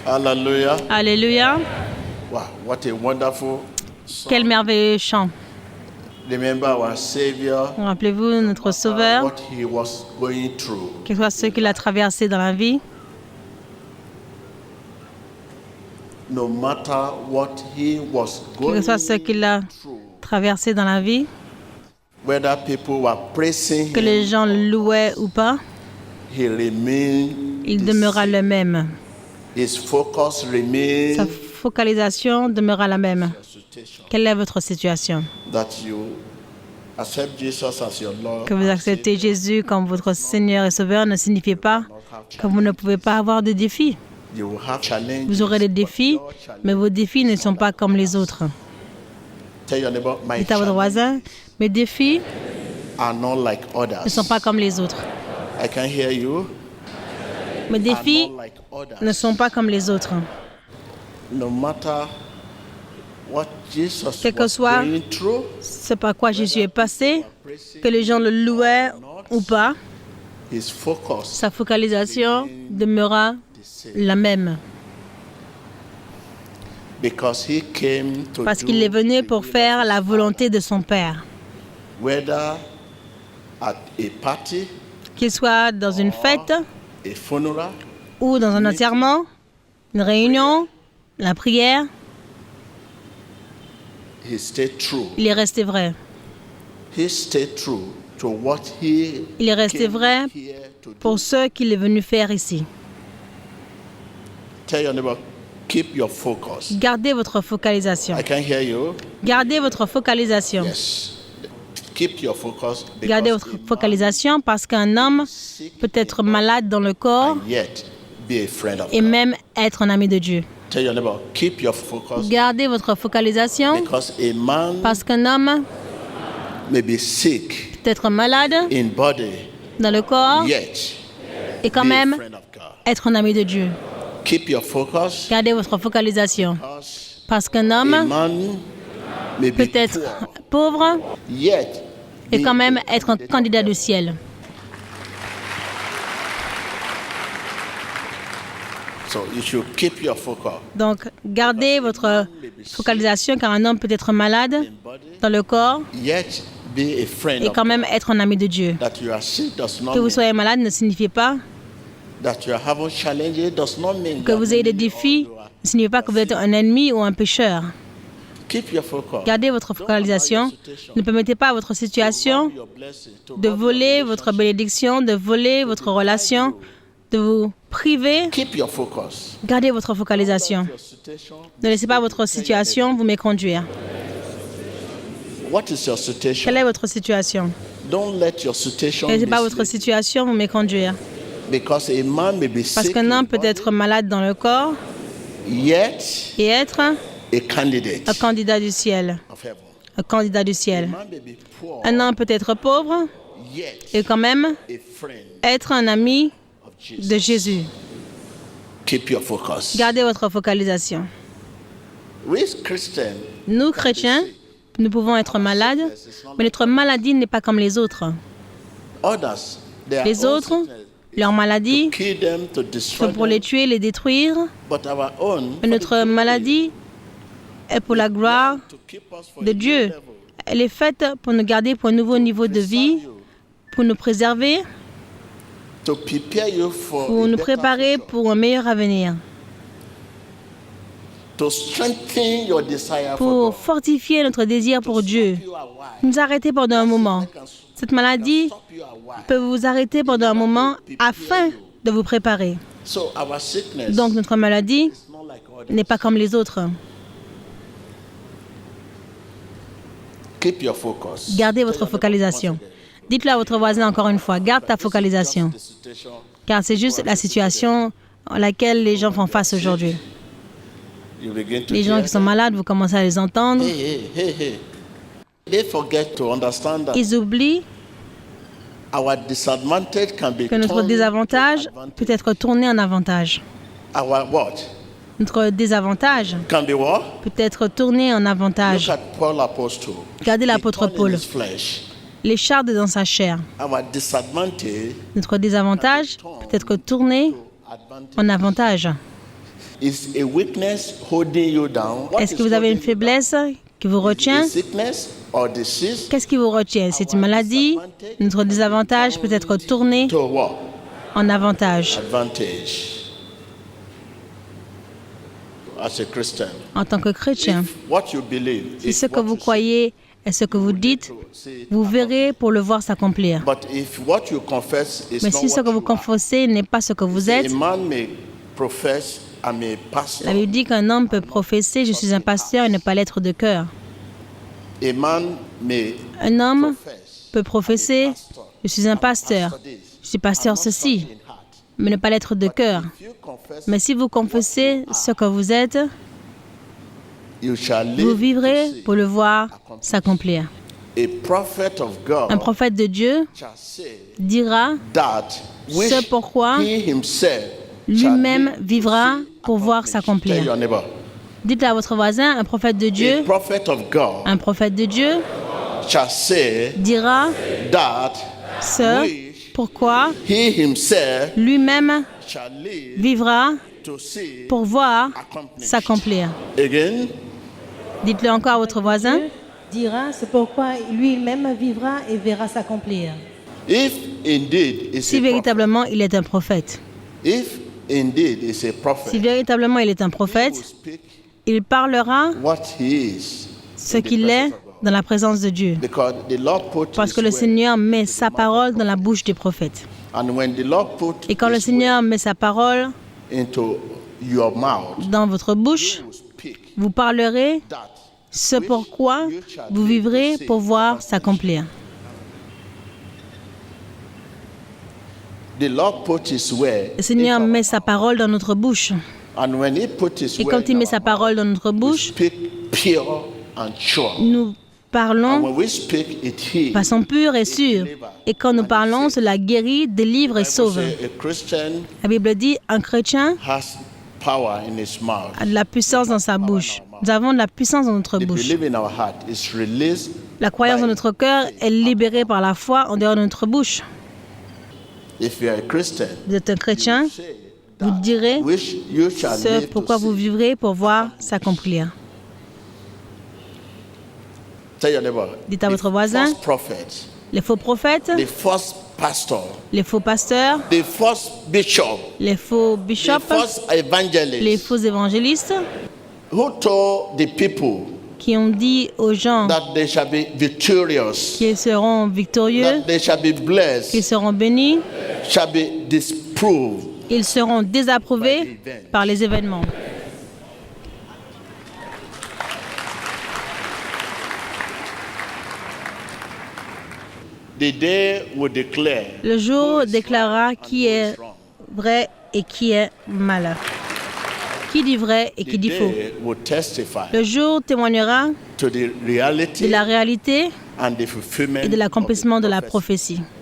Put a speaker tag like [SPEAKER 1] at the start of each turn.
[SPEAKER 1] Hallelujah.
[SPEAKER 2] Alléluia.
[SPEAKER 1] Wow, what a wonderful song.
[SPEAKER 2] Quel merveilleux chant.
[SPEAKER 1] Remember our Savior,
[SPEAKER 2] Rappelez-vous notre Sauveur,
[SPEAKER 1] what he was going through.
[SPEAKER 2] quel que soit ce qu'il a traversé dans la vie,
[SPEAKER 1] No matter what he was
[SPEAKER 2] quel
[SPEAKER 1] going
[SPEAKER 2] que soit ce qu'il a
[SPEAKER 1] through,
[SPEAKER 2] traversé dans la vie,
[SPEAKER 1] whether people were praising
[SPEAKER 2] que les
[SPEAKER 1] him,
[SPEAKER 2] gens le louaient ou pas,
[SPEAKER 1] he remained
[SPEAKER 2] il
[SPEAKER 1] the
[SPEAKER 2] demeura
[SPEAKER 1] same.
[SPEAKER 2] le même.
[SPEAKER 1] His focus remained
[SPEAKER 2] Sa focalisation demeura la même.
[SPEAKER 1] situation.
[SPEAKER 2] Quelle est votre situation?
[SPEAKER 1] That you accept Jesus as your Lord.
[SPEAKER 2] Que vous acceptez Jésus comme votre Seigneur et Sauveur ne signifie pas que vous ne pouvez pas avoir de défis.
[SPEAKER 1] You will have challenges.
[SPEAKER 2] Vous aurez des défis, mais vos défis ne sont pas comme les autres.
[SPEAKER 1] Tell your neighbor, my
[SPEAKER 2] Dites à votre voisin, mes défis
[SPEAKER 1] are not like others.
[SPEAKER 2] ne sont pas comme les autres.
[SPEAKER 1] I can hear you.
[SPEAKER 2] Mes défis
[SPEAKER 1] Are not like others.
[SPEAKER 2] ne sont pas comme les autres.
[SPEAKER 1] No matter what Jesus
[SPEAKER 2] Quel que
[SPEAKER 1] was
[SPEAKER 2] soit
[SPEAKER 1] going through,
[SPEAKER 2] ce par quoi Jésus est passé, que les gens le louaient ou pas,
[SPEAKER 1] his focus
[SPEAKER 2] sa focalisation demeura
[SPEAKER 1] the same.
[SPEAKER 2] la même.
[SPEAKER 1] Because he came to
[SPEAKER 2] Parce
[SPEAKER 1] do
[SPEAKER 2] qu'il est venu
[SPEAKER 1] the
[SPEAKER 2] pour
[SPEAKER 1] will
[SPEAKER 2] faire
[SPEAKER 1] of
[SPEAKER 2] la
[SPEAKER 1] his
[SPEAKER 2] volonté de son Père.
[SPEAKER 1] whether at a party,
[SPEAKER 2] Qu'il soit dans une fête
[SPEAKER 1] a funeral,
[SPEAKER 2] ou dans un enterrement, une réunion, la prière,
[SPEAKER 1] he stayed true.
[SPEAKER 2] il est resté vrai.
[SPEAKER 1] He stayed true to what he
[SPEAKER 2] Il est resté
[SPEAKER 1] came
[SPEAKER 2] vrai
[SPEAKER 1] here to do.
[SPEAKER 2] pour ce qu'il est venu faire ici.
[SPEAKER 1] Tell your neighbor, keep your focus.
[SPEAKER 2] Gardez votre focalisation.
[SPEAKER 1] I can hear you.
[SPEAKER 2] Gardez votre focalisation.
[SPEAKER 1] Yes. Keep your focus.
[SPEAKER 2] Gardez
[SPEAKER 1] because
[SPEAKER 2] votre
[SPEAKER 1] a man
[SPEAKER 2] focalisation parce qu'un homme
[SPEAKER 1] sick
[SPEAKER 2] peut être malade dans le corps
[SPEAKER 1] and yet be a friend of
[SPEAKER 2] et
[SPEAKER 1] God.
[SPEAKER 2] même être un ami de Dieu.
[SPEAKER 1] Tell your neighbor, keep your focus
[SPEAKER 2] Gardez votre focalisation
[SPEAKER 1] because a man
[SPEAKER 2] parce qu'un homme
[SPEAKER 1] may be sick
[SPEAKER 2] peut être malade
[SPEAKER 1] in body,
[SPEAKER 2] dans le corps
[SPEAKER 1] yet
[SPEAKER 2] et quand
[SPEAKER 1] be a
[SPEAKER 2] même
[SPEAKER 1] friend of God.
[SPEAKER 2] être un ami de Dieu.
[SPEAKER 1] Keep your focus
[SPEAKER 2] Gardez votre focalisation
[SPEAKER 1] because
[SPEAKER 2] parce qu'un
[SPEAKER 1] a
[SPEAKER 2] homme
[SPEAKER 1] man may be
[SPEAKER 2] peut être
[SPEAKER 1] poor,
[SPEAKER 2] pauvre
[SPEAKER 1] yet
[SPEAKER 2] et
[SPEAKER 1] be
[SPEAKER 2] quand même
[SPEAKER 1] a
[SPEAKER 2] être un
[SPEAKER 1] candidate of
[SPEAKER 2] candidat
[SPEAKER 1] God.
[SPEAKER 2] du ciel.
[SPEAKER 1] So you should keep your focus
[SPEAKER 2] Donc, gardez votre focalisation car un homme peut être malade
[SPEAKER 1] in body,
[SPEAKER 2] dans le corps
[SPEAKER 1] yet be a friend
[SPEAKER 2] et
[SPEAKER 1] of
[SPEAKER 2] quand
[SPEAKER 1] God.
[SPEAKER 2] même être un ami de Dieu.
[SPEAKER 1] That you are sick does not
[SPEAKER 2] Que vous
[SPEAKER 1] mean
[SPEAKER 2] soyez malade ne signifie pas
[SPEAKER 1] that you are having challenges does not mean
[SPEAKER 2] que
[SPEAKER 1] that
[SPEAKER 2] vous ayez des
[SPEAKER 1] you
[SPEAKER 2] défis,
[SPEAKER 1] are-
[SPEAKER 2] ne signifie pas que vous êtes un ennemi ou un pécheur.
[SPEAKER 1] Keep your focus.
[SPEAKER 2] Gardez votre focalisation. Ne permettez pas à votre situation
[SPEAKER 1] Your blessing, to
[SPEAKER 2] de
[SPEAKER 1] rob your
[SPEAKER 2] voler votre
[SPEAKER 1] relationship.
[SPEAKER 2] bénédiction, de voler votre relation, de vous priver.
[SPEAKER 1] Keep your focus.
[SPEAKER 2] Gardez votre focalisation.
[SPEAKER 1] Your situation.
[SPEAKER 2] Ne laissez pas votre situation vous méconduire.
[SPEAKER 1] What is your situation?
[SPEAKER 2] Quelle est votre situation?
[SPEAKER 1] Don't let your situation
[SPEAKER 2] Ne laissez pas votre
[SPEAKER 1] mislead you.
[SPEAKER 2] situation vous méconduire.
[SPEAKER 1] Because a man may be
[SPEAKER 2] Parce
[SPEAKER 1] sick
[SPEAKER 2] qu'un
[SPEAKER 1] in
[SPEAKER 2] homme peut
[SPEAKER 1] body,
[SPEAKER 2] être malade dans le corps
[SPEAKER 1] yet
[SPEAKER 2] et être
[SPEAKER 1] a candidate
[SPEAKER 2] un candidat du ciel.
[SPEAKER 1] of heaven.
[SPEAKER 2] Un candidat du
[SPEAKER 1] A
[SPEAKER 2] ciel.
[SPEAKER 1] man may be poor,
[SPEAKER 2] Un homme peut être pauvre
[SPEAKER 1] yet
[SPEAKER 2] et quand même
[SPEAKER 1] a friend
[SPEAKER 2] être un ami
[SPEAKER 1] of Jesus.
[SPEAKER 2] de Jésus.
[SPEAKER 1] Keep your focus.
[SPEAKER 2] Gardez votre focalisation.
[SPEAKER 1] We Christians,
[SPEAKER 2] Nous, chrétiens, nous pouvons être malades, mais notre maladie n'est pas comme les autres.
[SPEAKER 1] others, their
[SPEAKER 2] Les
[SPEAKER 1] own
[SPEAKER 2] autres,
[SPEAKER 1] sickness
[SPEAKER 2] leur maladie,
[SPEAKER 1] kill them to destroy
[SPEAKER 2] sont pour les
[SPEAKER 1] them,
[SPEAKER 2] tuer, les détruire,
[SPEAKER 1] but our own
[SPEAKER 2] mais notre maladie est pour la gloire
[SPEAKER 1] to keep us for
[SPEAKER 2] de
[SPEAKER 1] a new
[SPEAKER 2] Dieu.
[SPEAKER 1] level,
[SPEAKER 2] Elle est faite pour nous garder pour un nouveau niveau de vie, pour nous préserver,
[SPEAKER 1] to prepare you for
[SPEAKER 2] pour
[SPEAKER 1] a
[SPEAKER 2] nous
[SPEAKER 1] better
[SPEAKER 2] préparer
[SPEAKER 1] future,
[SPEAKER 2] pour un meilleur avenir,
[SPEAKER 1] to strengthen your desire for
[SPEAKER 2] pour
[SPEAKER 1] God,
[SPEAKER 2] fortifier notre désir pour Dieu.
[SPEAKER 1] you are wise.
[SPEAKER 2] Nous arrêter pendant un moment. Cette maladie
[SPEAKER 1] Stop you are wise.
[SPEAKER 2] peut vous arrêter pendant un moment afin de vous préparer.
[SPEAKER 1] So our sickness
[SPEAKER 2] Donc notre maladie
[SPEAKER 1] is not like others.
[SPEAKER 2] n'est pas comme les autres.
[SPEAKER 1] Keep your focus.
[SPEAKER 2] Gardez votre focalisation. Dites-le à votre voisin encore une fois, garde ta focalisation.
[SPEAKER 1] The situation,
[SPEAKER 2] Car c'est juste la situation à laquelle les gens font face aujourd'hui.
[SPEAKER 1] you begin to
[SPEAKER 2] Les gens
[SPEAKER 1] hear
[SPEAKER 2] qui sont malades, vous commencez à les entendre.
[SPEAKER 1] hey. They forget to understand that
[SPEAKER 2] Ils oublient
[SPEAKER 1] our disadvantage can be
[SPEAKER 2] que notre
[SPEAKER 1] turned
[SPEAKER 2] désavantage
[SPEAKER 1] to advantage.
[SPEAKER 2] peut être tourné en avantage.
[SPEAKER 1] Our what?
[SPEAKER 2] Notre désavantage
[SPEAKER 1] Can be what?
[SPEAKER 2] peut être tourné en
[SPEAKER 1] Look
[SPEAKER 2] avantage.
[SPEAKER 1] at Paul Apostle.
[SPEAKER 2] Regardez l'apôtre
[SPEAKER 1] He turned in
[SPEAKER 2] Paul.
[SPEAKER 1] his flesh.
[SPEAKER 2] Les chardes dans sa chair.
[SPEAKER 1] Our disadvantage
[SPEAKER 2] Notre désavantage peut être tourné
[SPEAKER 1] to advantage.
[SPEAKER 2] en avantage.
[SPEAKER 1] Is a weakness holding you down? What
[SPEAKER 2] Est-ce
[SPEAKER 1] is
[SPEAKER 2] que vous avez une
[SPEAKER 1] holding you
[SPEAKER 2] faiblesse qui vous
[SPEAKER 1] down?
[SPEAKER 2] retient?
[SPEAKER 1] A sickness or disease?
[SPEAKER 2] Qu'est-ce qui vous retient? C'est une maladie? Notre désavantage peut être tourné
[SPEAKER 1] To what?
[SPEAKER 2] en avantage.
[SPEAKER 1] Advantage. As a Christian.
[SPEAKER 2] En tant que chrétien,
[SPEAKER 1] If what you believe
[SPEAKER 2] si
[SPEAKER 1] is
[SPEAKER 2] ce que
[SPEAKER 1] what
[SPEAKER 2] vous
[SPEAKER 1] you
[SPEAKER 2] croyez est ce que vous dites,
[SPEAKER 1] say,
[SPEAKER 2] vous verrez pour le voir s'accomplir.
[SPEAKER 1] but if what you confess is
[SPEAKER 2] Mais
[SPEAKER 1] not
[SPEAKER 2] si ce
[SPEAKER 1] what
[SPEAKER 2] que vous
[SPEAKER 1] you are,
[SPEAKER 2] confessez n'est pas ce que vous êtes,
[SPEAKER 1] a man may profess I'm a pastor.
[SPEAKER 2] la Bible dit qu'un homme peut professer « Je suis un pasteur » et ne pas l'être de cœur.
[SPEAKER 1] A man may
[SPEAKER 2] Un homme
[SPEAKER 1] profess
[SPEAKER 2] peut professer « Je suis un pasteur, je suis pasteur ceci », mais ne pas l'être de cœur.
[SPEAKER 1] if you confess,
[SPEAKER 2] Mais si vous confessez ce que vous êtes,
[SPEAKER 1] you shall
[SPEAKER 2] vous
[SPEAKER 1] live
[SPEAKER 2] vivrez
[SPEAKER 1] to see.
[SPEAKER 2] pour le voir s'accomplir.
[SPEAKER 1] A prophet of God
[SPEAKER 2] Un prophète de Dieu
[SPEAKER 1] shall say
[SPEAKER 2] dira
[SPEAKER 1] that which
[SPEAKER 2] ce pourquoi
[SPEAKER 1] he himself
[SPEAKER 2] lui-même
[SPEAKER 1] shall live
[SPEAKER 2] vivra
[SPEAKER 1] to see
[SPEAKER 2] pour voir
[SPEAKER 1] accomplished. Tell
[SPEAKER 2] s'accomplir.
[SPEAKER 1] your neighbor.
[SPEAKER 2] Dites à votre voisin, un prophète de
[SPEAKER 1] A
[SPEAKER 2] Dieu,
[SPEAKER 1] prophet of God
[SPEAKER 2] un prophète de Dieu
[SPEAKER 1] shall say
[SPEAKER 2] dira
[SPEAKER 1] that
[SPEAKER 2] ce
[SPEAKER 1] which
[SPEAKER 2] pourquoi
[SPEAKER 1] he himself
[SPEAKER 2] lui-même
[SPEAKER 1] shall live
[SPEAKER 2] vivra
[SPEAKER 1] to see
[SPEAKER 2] pour voir
[SPEAKER 1] accomplished.
[SPEAKER 2] s'accomplir.
[SPEAKER 1] Again,
[SPEAKER 2] Dites-le encore à votre voisin.
[SPEAKER 3] Dieu dira, c'est pourquoi lui-même vivra et verra s'accomplir.
[SPEAKER 1] if indeed is
[SPEAKER 2] Si
[SPEAKER 1] a prophet,
[SPEAKER 2] véritablement il est un prophète,
[SPEAKER 1] if indeed is a
[SPEAKER 2] si
[SPEAKER 1] prophet,
[SPEAKER 2] véritablement il est un
[SPEAKER 1] he will
[SPEAKER 2] prophète,
[SPEAKER 1] speak
[SPEAKER 2] il parlera
[SPEAKER 1] what he is
[SPEAKER 2] ce
[SPEAKER 1] in the
[SPEAKER 2] qu'il est
[SPEAKER 1] presence of God.
[SPEAKER 2] dans la présence de Dieu.
[SPEAKER 1] Because the Lord put
[SPEAKER 2] Parce que
[SPEAKER 1] his
[SPEAKER 2] le
[SPEAKER 1] word
[SPEAKER 2] Seigneur met
[SPEAKER 1] into the
[SPEAKER 2] sa
[SPEAKER 1] mouth
[SPEAKER 2] parole
[SPEAKER 1] of
[SPEAKER 2] dans la
[SPEAKER 1] prophets.
[SPEAKER 2] bouche des prophètes.
[SPEAKER 1] And when the Lord put
[SPEAKER 2] Et quand le
[SPEAKER 1] his
[SPEAKER 2] Seigneur met sa parole
[SPEAKER 1] word into your mouth,
[SPEAKER 2] dans votre bouche,
[SPEAKER 1] you will speak
[SPEAKER 2] vous parlerez
[SPEAKER 1] that
[SPEAKER 2] ce pourquoi vous vivrez pour voir s'accomplir.
[SPEAKER 1] the Lord put his word
[SPEAKER 2] Le Seigneur
[SPEAKER 1] into our
[SPEAKER 2] met sa parole dans notre bouche.
[SPEAKER 1] And when he put his
[SPEAKER 2] Et
[SPEAKER 1] word
[SPEAKER 2] quand il
[SPEAKER 1] in
[SPEAKER 2] met
[SPEAKER 1] our
[SPEAKER 2] sa parole dans notre
[SPEAKER 1] mouth, we
[SPEAKER 2] bouche,
[SPEAKER 1] speak pure and sure.
[SPEAKER 2] nous
[SPEAKER 1] And
[SPEAKER 2] parlons
[SPEAKER 1] when we speak, it heals.
[SPEAKER 2] de façon pure et sûre. Et quand nous parlons, cela guérit, délivre et
[SPEAKER 1] Bible
[SPEAKER 2] sauve.
[SPEAKER 1] say a Christian
[SPEAKER 2] La Bible dit, un chrétien
[SPEAKER 1] has power in his mouth.
[SPEAKER 2] a de la puissance dans sa bouche. Nous avons de la puissance dans notre
[SPEAKER 1] The
[SPEAKER 2] bouche.
[SPEAKER 1] belief in our heart is released.
[SPEAKER 2] La croyance dans notre cœur est libérée par la foi en dehors de notre bouche.
[SPEAKER 1] If you are a Christian,
[SPEAKER 2] Vous êtes un chrétien,
[SPEAKER 1] you say
[SPEAKER 2] vous direz
[SPEAKER 1] which you shall
[SPEAKER 2] ce
[SPEAKER 1] live
[SPEAKER 2] pourquoi
[SPEAKER 1] to
[SPEAKER 2] vous
[SPEAKER 1] see.
[SPEAKER 2] vivrez pour voir s'accomplir.
[SPEAKER 1] Tell your neighbor.
[SPEAKER 2] Dites à
[SPEAKER 1] the
[SPEAKER 2] votre voisin.
[SPEAKER 1] false prophet,
[SPEAKER 2] Les faux prophètes,
[SPEAKER 1] the false pastor,
[SPEAKER 2] les faux pasteurs,
[SPEAKER 1] the false bishop,
[SPEAKER 2] les faux
[SPEAKER 1] the
[SPEAKER 2] bishops,
[SPEAKER 1] false
[SPEAKER 2] les
[SPEAKER 1] evangelist,
[SPEAKER 2] faux évangélistes
[SPEAKER 1] who told the people
[SPEAKER 2] qui ont dit aux gens
[SPEAKER 1] that they shall be victorious,
[SPEAKER 2] qu'ils seront victorieux,
[SPEAKER 1] that they shall be
[SPEAKER 2] qu'ils
[SPEAKER 1] blessed,
[SPEAKER 2] seront bénis,
[SPEAKER 1] shall be disproved.
[SPEAKER 2] ils seront désapprouvés par les événements.
[SPEAKER 1] The day will declare
[SPEAKER 2] Le jour déclarera qui est vrai et qui est malin. Qui dit vrai et qui
[SPEAKER 1] the
[SPEAKER 2] dit faux.
[SPEAKER 1] day will testify
[SPEAKER 2] Le jour témoignera
[SPEAKER 1] to the
[SPEAKER 2] de
[SPEAKER 1] reality
[SPEAKER 2] la réalité
[SPEAKER 1] and the fulfillment
[SPEAKER 2] et de l'accomplissement
[SPEAKER 1] of
[SPEAKER 2] de
[SPEAKER 1] the
[SPEAKER 2] la
[SPEAKER 1] prophecy.
[SPEAKER 2] prophétie.